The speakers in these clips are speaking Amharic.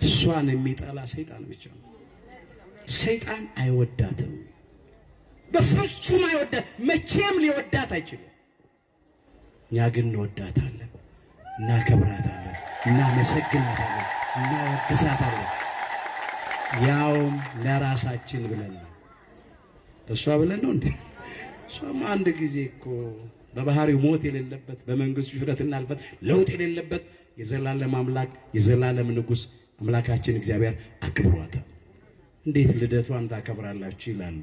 እሷን የሚጠላ ሰይጣን ብቻ ነው። ሰይጣን አይወዳትም፣ በፍጹም አይወዳት፣ መቼም ሊወዳት አይችልም። እኛ ግን እንወዳታለን፣ እናከብራታለን፣ እናመሰግናታለን፣ እናወድሳታለን። ያውም ለራሳችን ብለን ነው። እሷ ብለን ነው እንዴ? እሷም አንድ ጊዜ እኮ በባህሪው ሞት የሌለበት በመንግስቱ ሽረትና አልፈት ለውጥ የሌለበት የዘላለም አምላክ የዘላለም ንጉስ አምላካችን እግዚአብሔር አክብሯታል። እንዴት ልደቷን ታከብራላችሁ ይላሉ።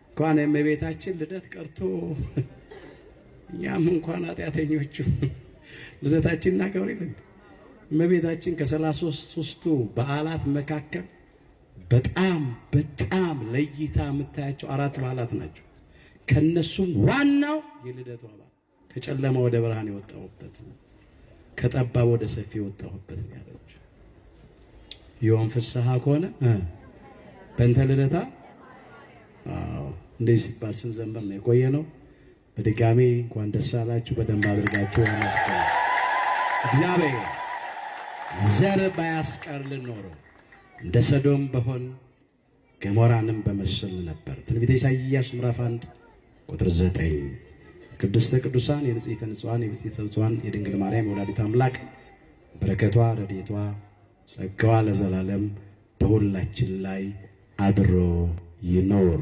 እንኳን የእመቤታችን ልደት ቀርቶ እኛም እንኳን ኃጢአተኞቹ ልደታችን እናከብር የለን። እመቤታችን ከ33ቱ በዓላት መካከል በጣም ለይታ የምታያቸው 4 በዓላት ናቸው። ከነሱም ዋናው የልደቷ በዓል ከጨለማ ወደ ብርሃን የወጣሁበት ከጠባብ ወደ ሰፊ የወጣሁበት ነው ያለችው። ዮም ፍስሐ ከሆነ በእንተ ልደታ እንደዚህ ሲባል ስንዘምር ነው የቆየ ነው። በድጋሚ እንኳን ደስ አላችሁ። በደንብ አድርጋችሁ ያመስገኑ። እግዚአብሔር ዘር ባያስቀርልን ኖሮ እንደ ሰዶም በሆን ገሞራንም በመሰል ነበር። ትንቢተ ኢሳይያስ ምዕራፍ 1 ቁጥር 9። ቅድስተ ቅዱሳን የንጽሕተ ንጹሐን የብጽዕተ ንጹሐን የድንግል ማርያም የወላዲተ አምላክ በረከቷ ረድኤቷ ጸጋዋ ለዘላለም በሁላችን ላይ አድሮ ይኖር።